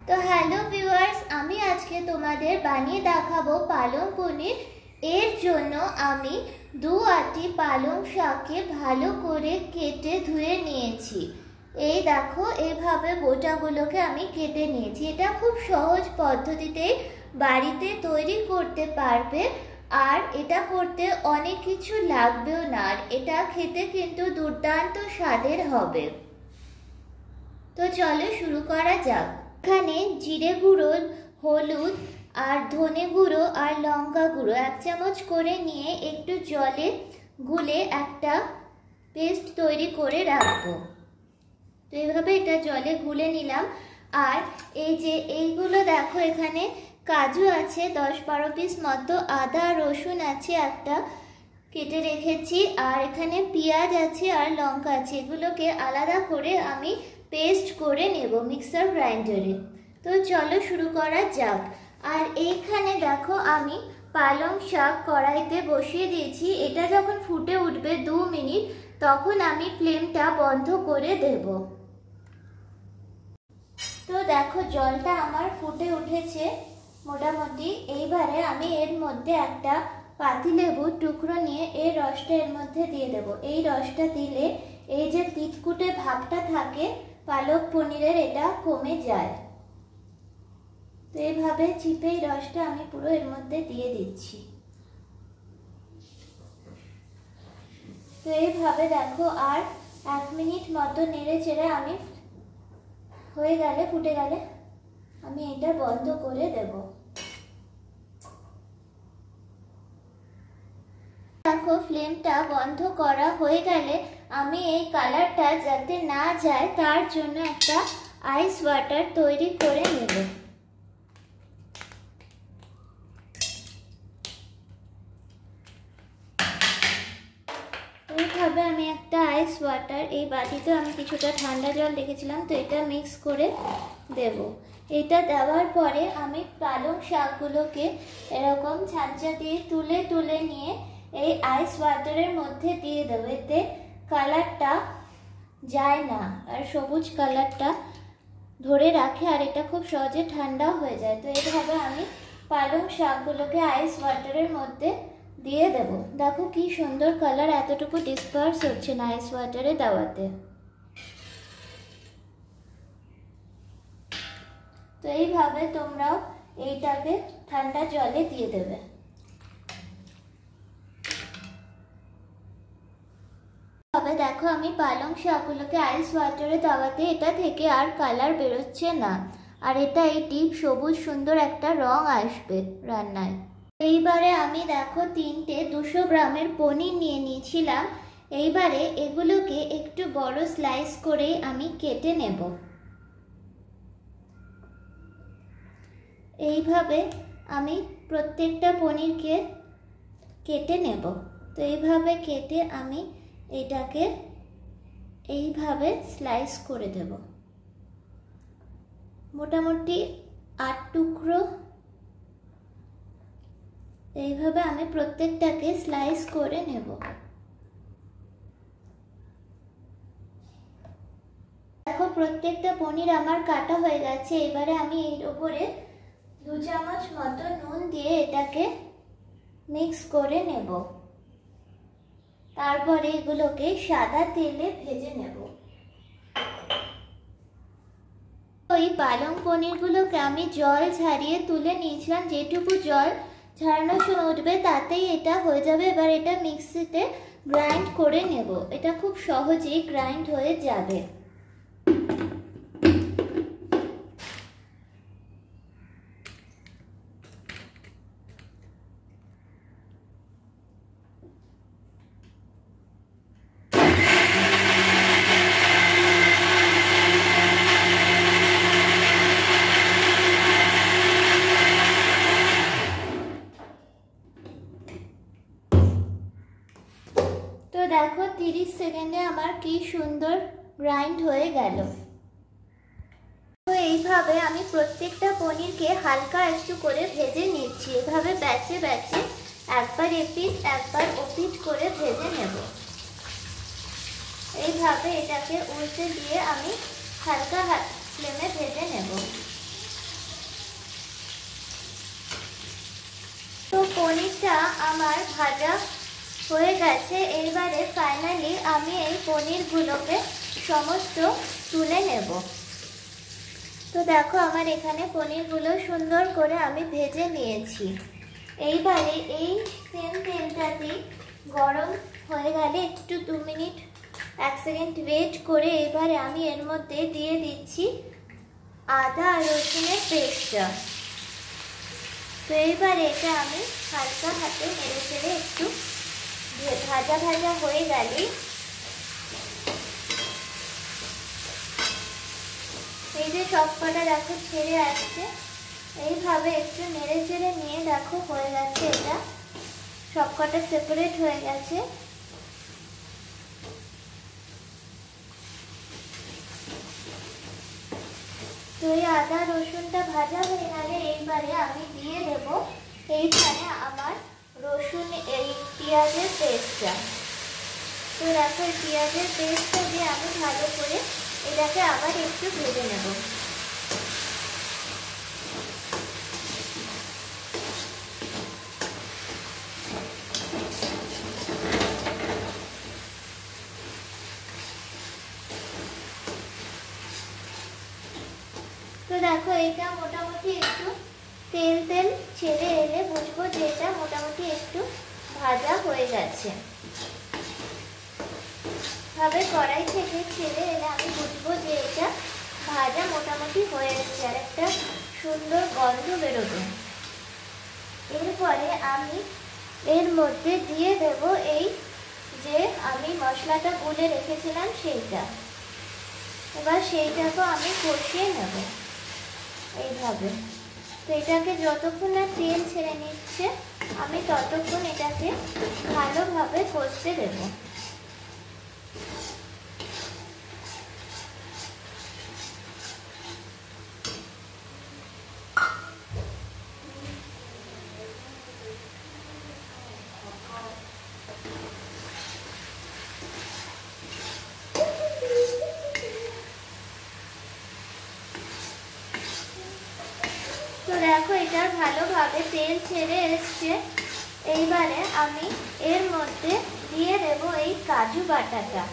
तो hello viewers, আমি আজকে তোমাদের বানিয়ে দেখাবো পালং পনির। এর জন্য আমি 2 আটি পালং শাককে ভালো করে কেটে ধুয়ে নিয়েছি। এই দেখো, এইভাবে বোটাগুলোকে আমি কেটে নিয়েছি। এটা খুব সহজ পদ্ধতিতে বাড়িতে তৈরি করতে পারবে, আর এটা করতে অনেক কিছু লাগবেও না, আর এটা খেতে কিন্তু দুর্দান্ত স্বাদের হবে। তো চলো শুরু করা যাক। এখানে জিরে গুঁড়ো, হলুদ আর ধনে গুঁড়ো আর লঙ্কা গুঁড়ো 1 চামচ করে নিয়ে একটু জলে গুলে একটা পেস্ট তৈরি করে রাখবো। তো এইভাবে এটা জলে গুলে নিলাম। আর এই যে এইগুলো দেখো, এখানে কাজু আছে 10-12 পিস মতো, আদা রসুন আছে একটা কেটে রেখেছি, আর এখানে পেঁয়াজ আছে আর লঙ্কা আছে। এগুলোকে আলাদা করে আমি পেস্ট করে নেব মিক্সার গ্রাইন্ডারে। তো চলো শুরু করা যাক। আর এইখানে দেখো, আমি পালং শাক কড়াইতে বসিয়ে দিয়েছি। এটা যখন ফুটে উঠবে 2 মিনিট, তখন আমি ফ্লেমটা বন্ধ করে দেব। তো দেখো, জলটা আমার ফুটে উঠেছে মোটামুটি। এইবারে আমি এর মধ্যে একটা পাতিলেবুর টুকরো নিয়ে এর রসটা এর মধ্যে দিয়ে দেব। এই রসটা দিলে এই যে তিতকুটে ভাবটা থাকে পালক পনিরের, এটা কমে যায়। তো এইভাবে চিপে এই রসটা আমি পুরো এর মধ্যে দিয়ে দিচ্ছি। তো এইভাবে দেখো, আর 1 মিনিট মতো নেড়ে চেড়ে আমি হয়ে গেলে, ফুটে গেলে আমি এটা বন্ধ করে দেব। দেখো, ফ্লেমটা বন্ধ করা হয়ে গেলে আমি এই কালারটা যাতে না যায় তার জন্য একটা আইস ওয়াটার তৈরি করে নেব। এইভাবে আমি একটা আইস ওয়াটার, এই বাটিতে আমি কিছুটা ঠান্ডা জল রেখেছিলাম, তো এটা মিক্স করে দেব। এটা দেওয়ার পরে আমি পালং শাকগুলোকে এরকম ছাঁচা দিয়ে তুলে তুলে নিয়ে এই আইস ওয়াটারের মধ্যে দিয়ে দেবো। এতে কালারটা যায় না, আর সবুজ কালারটা ধরে রাখে, আর এটা খুব সহজে ঠান্ডা হয়ে যায়। তো এইভাবে আমি পালং শাকগুলোকে আইস ওয়াটারের মধ্যে দিয়ে দেব। দেখো কি সুন্দর কালার, এতটুকু ডিসপার্স হচ্ছে না আইস ওয়াটারে দেওয়াতে। তো এইভাবে তোমরাও এইটাকে ঠান্ডা জলে দিয়ে দেবে। দেখো, আমি পালং শাকগুলোকে আইস ওয়াটারে দেওয়াতে এটা থেকে আর কালার বেরোচ্ছে না, আর এটা এই ডিপ সবুজ সুন্দর একটা রং আসবে রান্নায়। এইবারে আমি দেখো 3টে 200 গ্রামের পনির নিয়ে নিয়েছিলাম। এইবারে এগুলোকে একটু বড় স্লাইস করে আমি কেটে নেব। এইভাবে আমি প্রত্যেকটা পনিরকে কেটে নেব। তো এইভাবে কেটে আমি এটাকে এইভাবে স্লাইস করে দেব। মোটামুটি 8 টুকরো এইভাবে আমি প্রত্যেকটাকে স্লাইস করে নেব। দেখো, প্রত্যেকটা পনির আমার কাটা হয়ে গেছে। এবারে আমি এর উপরে 2 চামচ মতো নুন দিয়ে এটাকে মিক্স করে নেব। তারপরে এগুলোকে সাদা তেলে ভেজে নেব। ওই পালং পনিরগুলোকে আমি জল ঝারিয়ে তুলে নিয়েছিলাম। যেটুকু জল ঝরানোর সময় উঠবে তাতেই এটা হয়ে যাবে। এবার এটা মিক্সিতে গ্রাইন্ড করে নেব। এটা খুব সহজেই গ্রাইন্ড হয়ে যাবে। তো দেখো, 30 সেকেন্ডে আমার কি সুন্দর গ্রাইন্ড হয়ে গেল। তো এইভাবে আমি প্রত্যেকটা পনিরকে হালকা একটু করে ভেজে নিচ্ছি। এভাবে ব্যাচে ব্যাচে একবার এপিঠ একবার ওপিঠ করে ভেজে নেব। এইভাবে এটাকে উল্টে দিয়ে আমি হালকা ফ্লেমে ভেজে নেব। পনিরটা আমার ভাজা হয়ে গেছে। এবারে ফাইনালি আমি এই পনিরগুলোকে সমস্ত তুলে নেব। তো দেখো আমার এখানে পনিরগুলো সুন্দর করে আমি ভেজে নিয়েছি। এইবারে এই সেম তেলটাতে গরম হয়ে গেলে একটু 2 মিনিট 1 সেকেন্ড ওয়েট করে এবারে আমি এর মধ্যে দিয়ে দিচ্ছি আদা আর রসুনের পেস্টটা। তো এইবারে এটা আমি হালকা হাতে নেড়ে চেড়ে একটু ভাজা ভাজা হয়ে গেলে এই যে সব কটা দেখো ছেড়ে আসছে, এইভাবে একটু নেড়ে চেড়ে নিয়ে দেখো হয়ে গেছে, এটা সব কটা সেপারেট হয়ে গেছে। তো এই আদা রসুনটা ভাজা হয়ে গেলে এইবারে আমি দিয়ে দেব এইখানে আমার রসুন এই পেঁয়াজের পেস্টটা। তো দেখো এই পেঁয়াজের পেস্টটা দিয়ে আমি ভালো করে এটাকে আবার একটু ভেজে নেব। তো দেখো এটা মোটামুটি একটু তেল তেল ছেড়ে এলে বুঝবো যে এটা মোটামুটি একটু ভাজা হয়ে গেছে। ভাবে কড়াই থেকে ছেড়ে এলে আমি বুঝবো যে এটা ভাজা মোটামুটি হয়ে এসেছে আর একটা সুন্দর গন্ধ বেরোবে। এরপরে আমি এর মধ্যে দিয়ে দেব এই যে আমি মশলাটা গুলে রেখেছিলাম সেইটা। এবার সেইটাকেও আমি কষিয়ে নেব এইভাবে। তো এটাকে যতক্ষণ না তেল ছেড়ে নিচ্ছে আমি ততক্ষণ এটাকে ভালোভাবে কষতে দেব। তো দেখো এটা ভালোভাবে তেল ছেড়ে এসছে। এইবারে আমি এর মধ্যে দিয়ে দেব এই কাজু বাটাটা।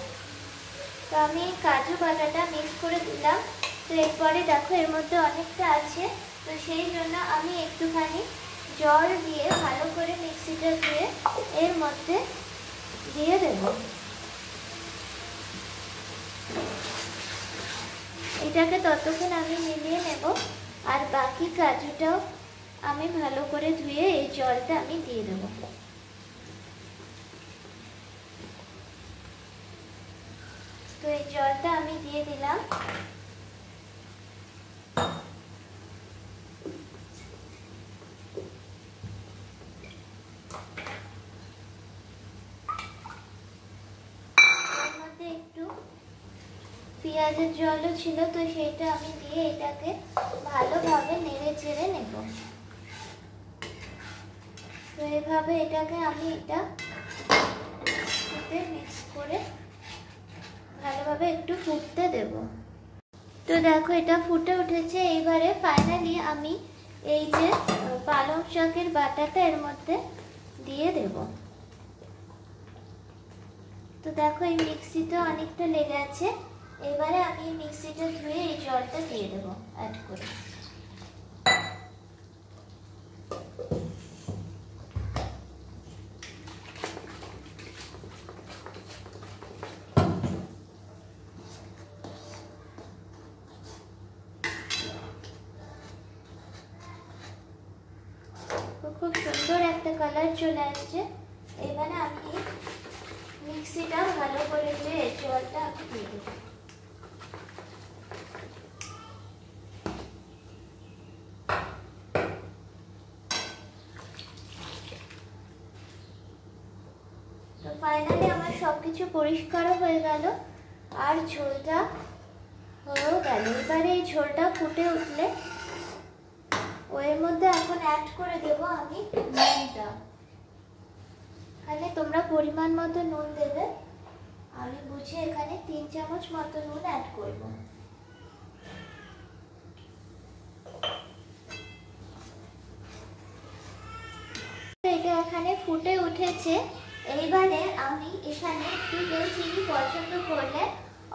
তো আমি এই কাজু বাটাটা মিক্স করে দিলাম। তো এরপরে দেখো এর মধ্যে অনেকটা আছে, তো সেই জন্য আমি একটুখানি জল দিয়ে ভালো করে মিক্সিটা ধুয়ে এর মধ্যে দিয়ে দেব। এটাকে ততক্ষণ আমি মিলিয়ে নেব আর বাকি কাজুটাও আমি ভালো করে ধুয়ে এই জলটা আমি দিয়ে দেবো। তো এই জলটা আমি দিয়ে দিলাম। এর মধ্যে একটু পেঁয়াজের জলও ছিল, তো সেটা আমি দিয়ে এটাকে ভালোভাবে নেড়ে চেড়ে নেব। তো এইভাবে এটাকে আমি এটা মিক্স করে ভালোভাবে একটু ফুটতে দেব। তো দেখো এটা ফুটে উঠেছে। এইবারে ফাইনালি আমি এই যে পালং শাকের বাটাটা এর মধ্যে দিয়ে দেব। তো দেখো এই মিক্সিটা অনেকটা লেগে আছে। এবারে আমি মিক্সিটা ধুয়ে এই জলটা দিয়ে দেব অ্যাড করে। খুব সুন্দর একটা কালার চলে আসছে। এবারে আমি মিক্সিটা ভালো করে ধুয়ে জলটা আমি দিয়ে দেব। তো ফাইনালি আমার সবকিছু পরিষ্কারও হয়ে গেল আর ঝোলটা হয়েও গেল। এবারে এই ঝোলটা ফুটে উঠলে এর মধ্যে এখন অ্যাড করে দেব আমি নুনটা। এখানে তোমরা পরিমাণ মতো নুন দেবে। আমি বুঝে এখানে 3 চামচ মতো নুন অ্যাড করব। এটা এখানে ফুটে উঠেছে। এইবারে আমি এখানে একটু কেউ চিনি পছন্দ করলে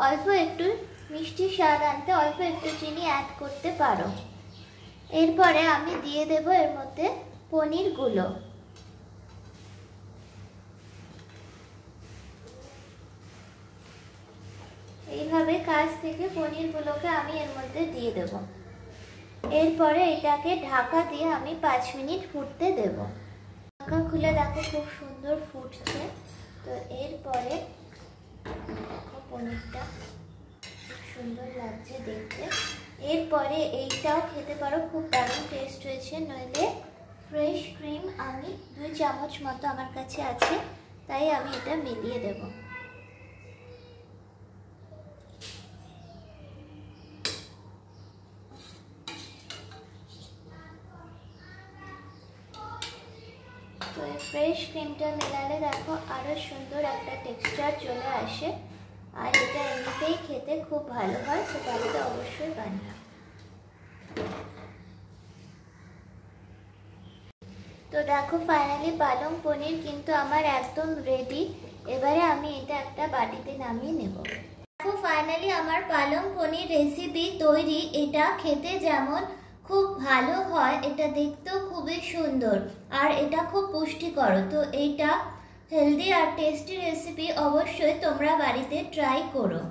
অল্প একটু মিষ্টি স্বাদ আনতে অল্প একটু চিনি অ্যাড করতে পারো। এরপরে আমি দিয়ে দেব এর মধ্যে পনিরগুলো। এইভাবে কাছ থেকে পনিরগুলোকে আমি এর মধ্যে দিয়ে দেব। এরপরে এটাকে ঢাকা দিয়ে আমি 5 মিনিট ফুটতে দেব। ঢাকা খুলে দেখো খুব সুন্দর ফুটছে। তো এরপরে দেখো পনিরটা খুব সুন্দর লাগছে দেখতে। এরপরে এইটাও খেতে পারো, খুব দারুণ টেস্ট হয়েছে। নইলে ফ্রেশ ক্রিম আমি 2 চামচ মতো আমার কাছে আছে, তাই আমি এটা মিলিয়ে দেব। তো এই ফ্রেশ ক্রিমটা মেলালে দেখো আরও সুন্দর একটা টেক্সচার চলে আসে, আর এটা এমনিতেই খেতে খুব ভালো হয়। তো বাড়িতে অবশ্যই বানিও। তো দেখো ফাইনালি পালং পনির কিন্তু আমার একদম রেডি। এবারে আমি এটা একটা বাটিতে নামিয়ে নেব। দেখো ফাইনালি আমার পালং পনির রেসিপি তৈরি। এটা খেতে যেমন খুব ভালো হয়, এটা দেখতেও খুবই সুন্দর, আর এটা খুব পুষ্টিকর। তো এইটা হেলদি আর টেস্টি রেসিপি অবশ্যই তোমরা বাড়িতে ট্রাই করো।